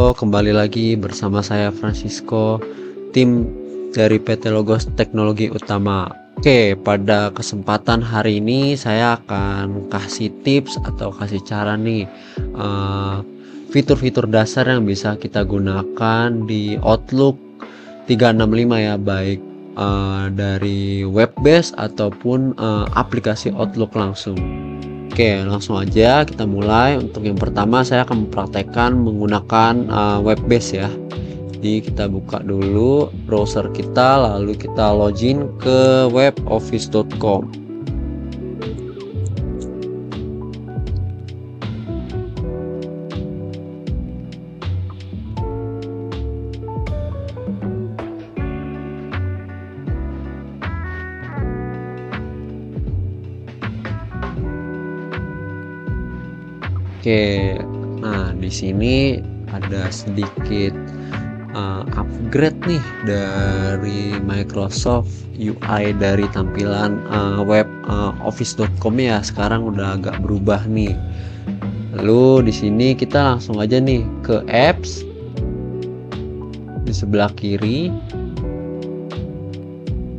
kembali lagi bersama saya Francisco, tim dari PT Logos Teknologi Utama. Oke, pada kesempatan hari ini saya akan kasih tips atau kasih cara nih fitur-fitur dasar yang bisa kita gunakan di Outlook 365 ya, baik dari web base ataupun aplikasi Outlook langsung. Oke, langsung aja kita mulai. Untuk yang pertama saya akan mempraktekkan menggunakan web base ya. Jadi kita buka dulu browser kita, lalu kita login ke weboffice.com. Oke, nah di sini ada sedikit upgrade nih dari Microsoft UI dari tampilan web office.com ya. Sekarang udah agak berubah nih. Lalu di sini kita langsung aja nih ke apps di sebelah kiri.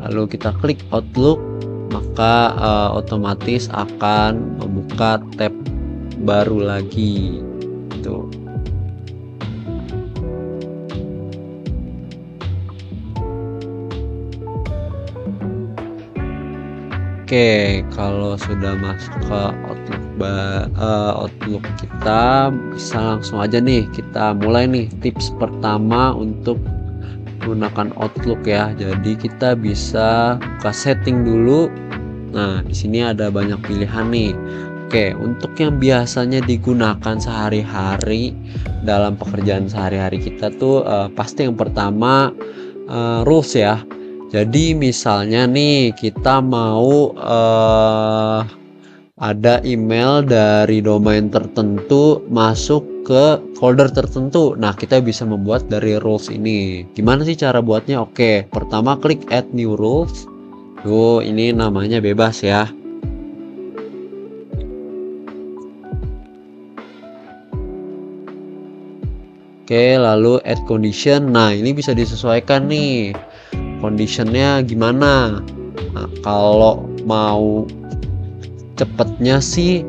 Lalu kita klik Outlook, maka otomatis akan membuka tab baru lagi tuh. Oke, kalau sudah masuk ke Outlook kita bisa langsung aja nih kita mulai nih tips pertama untuk menggunakan Outlook ya. Jadi kita bisa buka setting dulu. Nah, di sini ada banyak pilihan nih. Oke, untuk yang biasanya digunakan sehari-hari dalam pekerjaan sehari-hari kita tuh pasti yang pertama rules ya. Jadi misalnya nih kita mau ada email dari domain tertentu masuk ke folder tertentu. Nah, kita bisa membuat dari rules ini. Gimana sih cara buatnya? Oke, pertama klik add new rules. Tuh, ini namanya bebas ya. Oke, lalu add condition. Nah, ini bisa disesuaikan nih conditionnya gimana. Nah, kalau mau cepetnya sih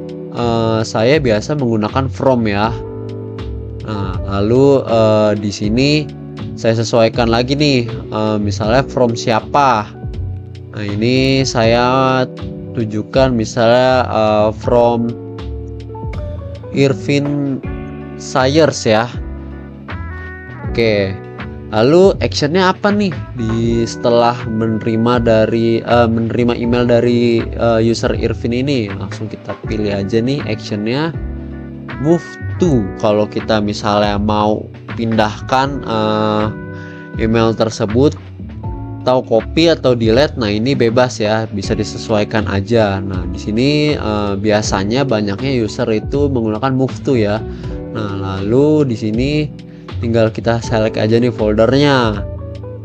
saya biasa menggunakan from ya. Nah, lalu di sini saya sesuaikan lagi nih, misalnya from siapa. Nah, ini saya tujukan misalnya from Irvin Sayers ya. Oke, lalu actionnya apa nih setelah menerima email dari user Irvin ini? Langsung kita pilih aja nih actionnya move to. Kalau kita misalnya mau pindahkan email tersebut atau copy atau delete, nah ini bebas ya, bisa disesuaikan aja. Nah, di sini biasanya banyaknya user itu menggunakan move to ya. Nah, lalu di sini tinggal kita select aja nih foldernya,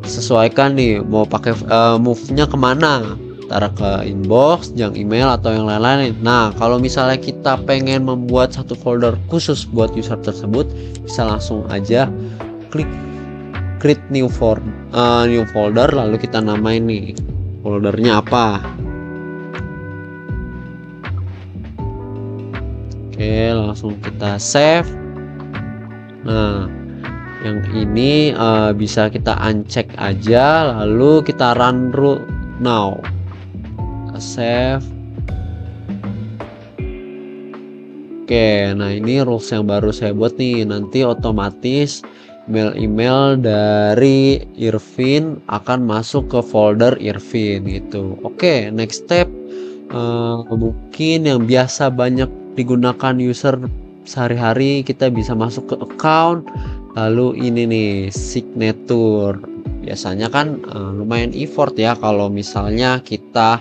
sesuaikan nih mau pakai move-nya kemana, antara ke inbox, junk email atau yang lain-lain. Nah, kalau misalnya kita pengen membuat satu folder khusus buat user tersebut, bisa langsung aja klik create new folder, lalu kita namain nih foldernya apa. Oke, langsung kita save. Nah, yang ini bisa kita uncheck aja, lalu kita run rule now. Save. Oke, nah ini rules yang baru saya buat nih. Nanti otomatis email dari Irvin akan masuk ke folder Irvin gitu. Oke, next step mungkin yang biasa banyak digunakan user sehari-hari, kita bisa masuk ke account. Lalu ini nih signature. Biasanya kan lumayan effort ya kalau misalnya kita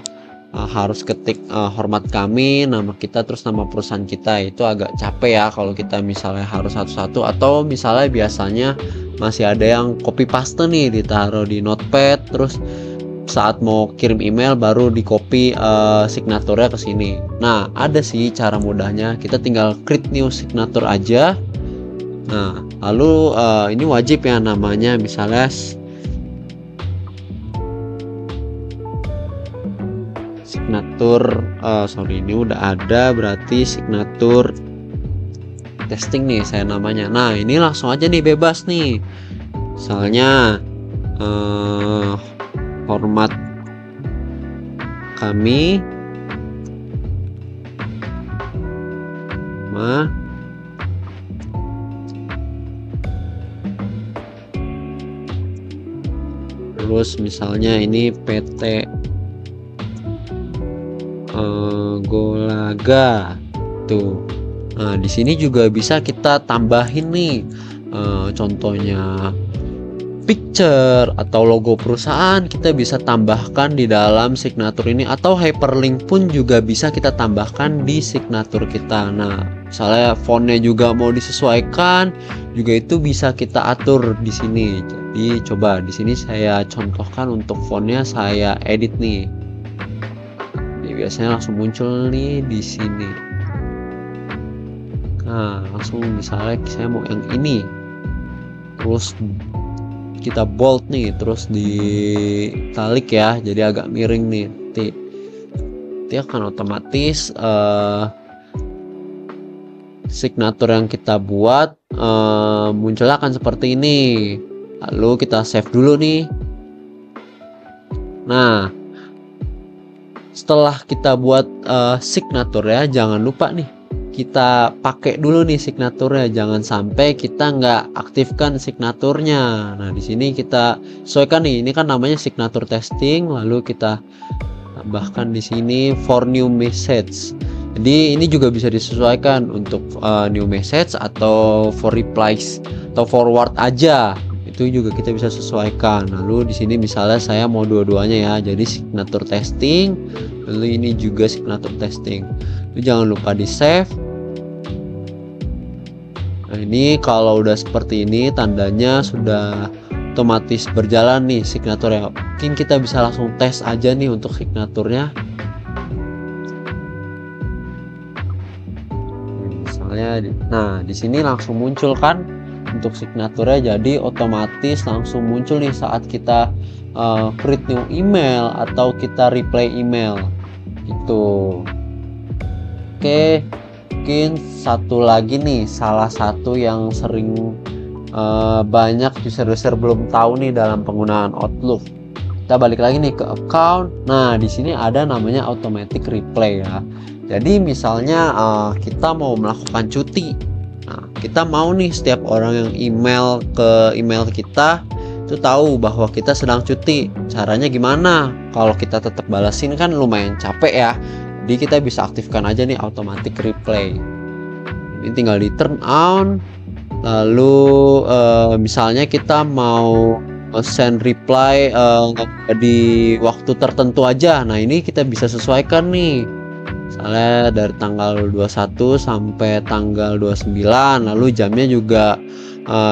harus ketik hormat kami, nama kita terus nama perusahaan kita. Itu agak capek ya kalau kita misalnya harus satu-satu, atau misalnya biasanya masih ada yang copy paste nih, ditaruh di notepad, terus saat mau kirim email baru di copy signaturnya ke sini. Nah, ada sih cara mudahnya, kita tinggal create new signature aja. Nah, lalu ini wajib ya, namanya misalnya signatur, sorry, ini udah ada, berarti signatur testing nih saya namanya. Nah, ini langsung aja nih, bebas nih, misalnya format kami terus misalnya ini PT Golaga tuh. Nah, di sini juga bisa kita tambahin nih, contohnya picture atau logo perusahaan, kita bisa tambahkan di dalam signatur ini, atau hyperlink pun juga bisa kita tambahkan di signatur kita. Nah, misalnya fontnya juga mau disesuaikan, juga itu bisa kita atur di sini. Jadi coba di sini saya contohkan untuk fontnya, saya edit nih. Jadi biasanya langsung muncul nih di sini. Nah, langsung misalnya saya mau yang ini, terus kita bold nih, terus ditalik ya, jadi agak miring nih. Nanti akan otomatis signatur yang kita buat muncul akan seperti ini. Lalu kita save dulu nih. Nah, setelah kita buat signatur ya, jangan lupa nih kita pakai dulu nih signaturnya, jangan sampai kita nggak aktifkan signaturnya. Nah, di sini kita sesuaikan nih, ini kan namanya signatur testing, lalu kita tambahkan di sini for new message. Jadi ini juga bisa disesuaikan untuk new message atau for replies atau forward aja, itu juga kita bisa sesuaikan. Lalu di sini misalnya saya mau dua-duanya ya, jadi signatur testing, lalu ini juga signatur testing. Itu jangan lupa di save. Nah, ini kalau udah seperti ini tandanya sudah otomatis berjalan nih signaturnya. Mungkin kita bisa langsung tes aja nih untuk signaturnya. Misalnya, nah di sini langsung muncul kan untuk signaturnya, jadi otomatis langsung muncul nih saat kita create new email atau kita reply email gitu. Oke, mungkin satu lagi nih, salah satu yang sering banyak user-user belum tahu nih dalam penggunaan Outlook. Kita balik lagi nih ke account. Nah, di sini ada namanya automatic reply ya. Jadi misalnya kita mau melakukan cuti. Nah, kita mau nih setiap orang yang email ke email kita itu tahu bahwa kita sedang cuti. Caranya gimana? Kalau kita tetap balasin kan lumayan capek ya. Jadi kita bisa aktifkan aja nih automatic reply. Ini tinggal di turn on. Lalu misalnya kita mau send reply di waktu tertentu aja. Nah, ini kita bisa sesuaikan nih. Misalnya dari tanggal 21 sampai tanggal 29, lalu jamnya juga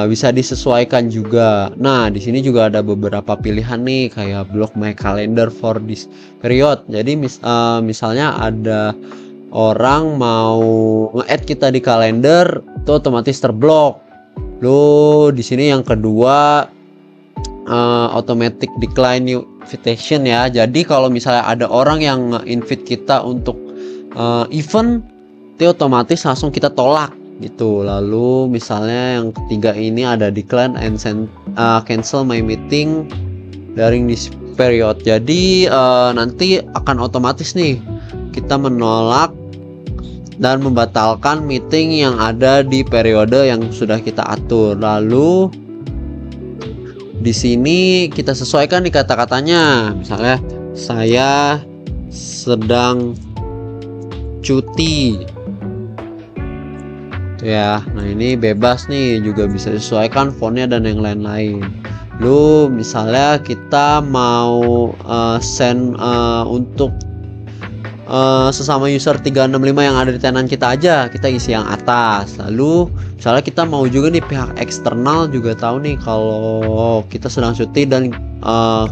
bisa disesuaikan juga. Nah, di sini juga ada beberapa pilihan nih, kayak block my calendar for this period. Jadi misalnya ada orang mau nge-add kita di kalender, itu otomatis terblok. Lalu di sini yang kedua automatic decline new invitation ya. Jadi kalau misalnya ada orang yang nge-invite kita untuk event, itu otomatis langsung kita tolak gitu. Lalu misalnya yang ketiga ini ada decline and cancel my meeting during this period. Jadi nanti akan otomatis nih kita menolak dan membatalkan meeting yang ada di periode yang sudah kita atur. Lalu di sini kita sesuaikan nih kata-katanya. Misalnya saya sedang cuti ya. Nah, ini bebas nih, juga bisa disesuaikan fontnya dan yang lain-lain. Lalu misalnya kita mau send untuk sesama user 365 yang ada di tenan kita aja, kita isi yang atas. Lalu misalnya kita mau juga nih pihak eksternal juga tahu nih kalau kita sedang cuti dan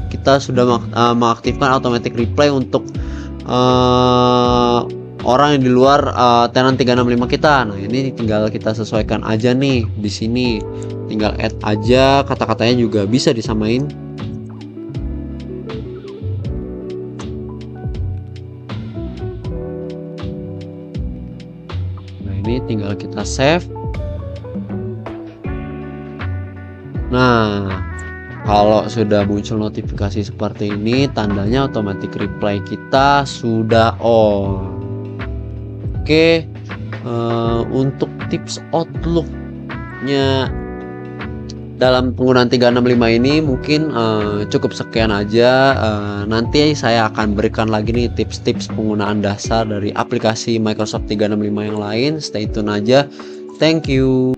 kita sudah mengaktifkan automatic reply untuk orang yang di luar tenant 365 kita. Nah, ini tinggal kita sesuaikan aja nih di sini. Tinggal add aja, kata-katanya juga bisa disamain. Nah, ini tinggal kita save. Nah, kalau sudah muncul notifikasi seperti ini, tandanya automatic reply kita sudah on. Oke, untuk tips Outlook-nya dalam penggunaan 365 ini mungkin cukup sekian aja. Nanti saya akan berikan lagi nih tips-tips penggunaan dasar dari aplikasi Microsoft 365 yang lain. Stay tune aja. Thank you.